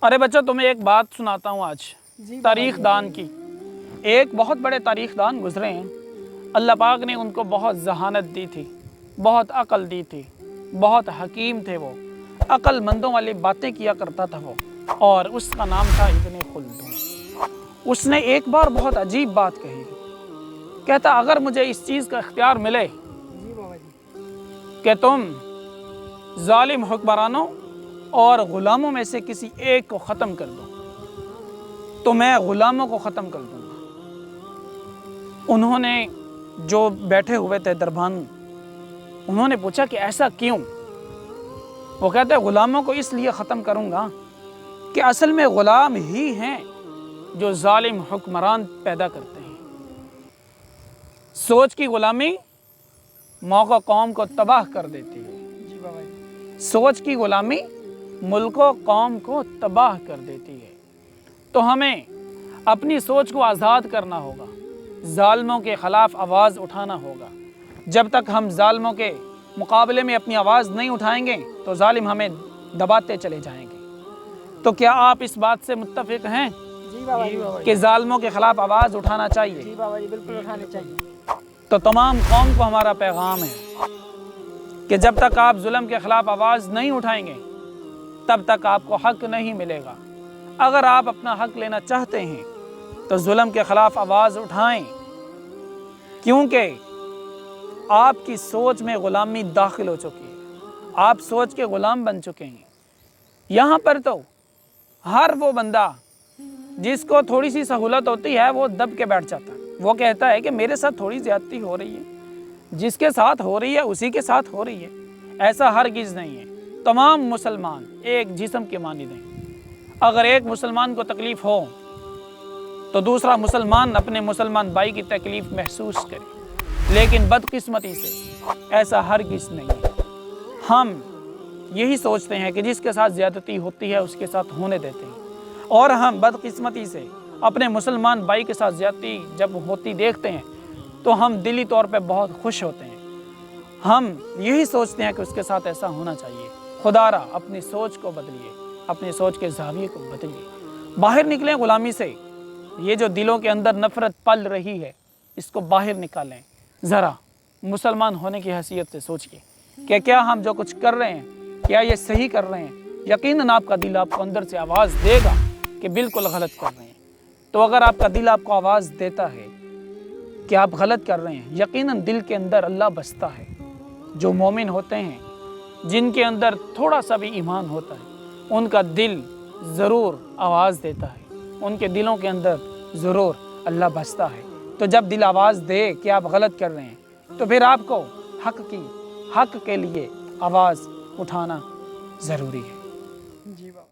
अरे बच्चों, तुम्हें एक बात सुनाता हूँ आज तारीख दान की। एक बहुत बड़े तारीख दान गुजरे हैं। अल्लाह पाक ने उनको बहुत जहानत दी थी, बहुत अकल दी थी, बहुत हकीम थे वो, अक्लमंदों वाली बातें किया करता था वो, और उसका नाम था इब्ने खुल्दून। उसने एक बार बहुत अजीब बात कही। कहता, अगर मुझे इस चीज़ का इख्तियार मिले कि तुम जालिम हुक्मरानों और ग़ुलामों में से किसी एक को ख़त्म कर दो, तो मैं ग़ुलामों को ख़त्म कर दूँगा। उन्होंने जो बैठे हुए थे दरबान, उन्होंने पूछा कि ऐसा क्यों? वो कहते हैं, ग़ुलामों को इसलिए ख़त्म करूँगा कि असल में ग़ुलाम ही हैं जो जालिम हुक्मरान पैदा करते हैं। सोच की ग़ुलामी मौका कौम को तबाह कर देती है। सोच की ग़ुलामी मुल्को कौम को तबाह कर देती है। तो हमें अपनी सोच को आज़ाद करना होगा, ज़ालिमों के ख़िलाफ़ आवाज़ उठाना होगा। जब तक हम ज़ालिमों के मुकाबले में अपनी आवाज़ नहीं उठाएंगे तो ज़ालिम हमें दबाते चले जाएंगे। तो क्या आप इस बात से मुत्तफ़िक़ हैं कि ज़ालिमों के ख़िलाफ़ आवाज़ उठाना चाहिए? जी बाबा जी, बिल्कुल उठानी चाहिए। तो तमाम कौम को हमारा पैगाम है कि जब तक आप जुल्म के ख़िलाफ़ आवाज़ नहीं उठाएंगे तब तक आपको हक़ नहीं मिलेगा। अगर आप अपना हक़ लेना चाहते हैं तो जुल्म के ख़िलाफ़ आवाज़ उठाएं, क्योंकि आपकी सोच में ग़ुलामी दाखिल हो चुकी है। आप सोच के ग़ुलाम बन चुके हैं। यहाँ पर तो हर वो बंदा जिसको थोड़ी सी सहूलत होती है वो दब के बैठ जाता है। वो कहता है कि मेरे साथ थोड़ी ज़्यादती हो रही है, जिसके साथ हो रही है उसी के साथ हो रही है। ऐसा हरगिज़ नहीं है। तमाम मुसलमान एक जिस्म के मानिंद हैं। अगर एक मुसलमान को तकलीफ़ हो तो दूसरा मुसलमान अपने मुसलमान भाई की तकलीफ़ महसूस करे, लेकिन बदकिस्मती से ऐसा हरगिज़ नहीं है। हम यही सोचते हैं कि जिसके साथ ज़्यादती होती है उसके साथ होने देते हैं, और हम बदकिस्मती से अपने मुसलमान भाई के साथ ज़्यादती जब होती देखते हैं तो हम दिली तौर पे बहुत खुश होते हैं। हम यही सोचते हैं कि उसके साथ ऐसा होना चाहिए। खुदारा अपनी सोच को बदलिए, अपनी सोच के ज़ाविये को बदलिए, बाहर निकलें ग़ुलामी से। ये जो दिलों के अंदर नफ़रत पल रही है इसको बाहर निकालें। ज़रा मुसलमान होने की हैसियत से सोचिए कि क्या हम जो कुछ कर रहे हैं क्या ये सही कर रहे हैं। यकीनन आपका दिल आपको अंदर से आवाज़ देगा कि बिल्कुल गलत कर रहे हैं। तो अगर आपका दिल आपको आवाज़ देता है कि आप गलत कर रहे हैं, यकीनन दिल के अंदर अल्लाह बसता है। जो मोमिन होते हैं, जिनके अंदर थोड़ा सा भी ईमान होता है, उनका दिल ज़रूर आवाज़ देता है, उनके दिलों के अंदर ज़रूर अल्लाह बसता है। तो जब दिल आवाज़ दे कि आप गलत कर रहे हैं तो फिर आपको हक़ के लिए आवाज़ उठाना ज़रूरी है। जी बाबा।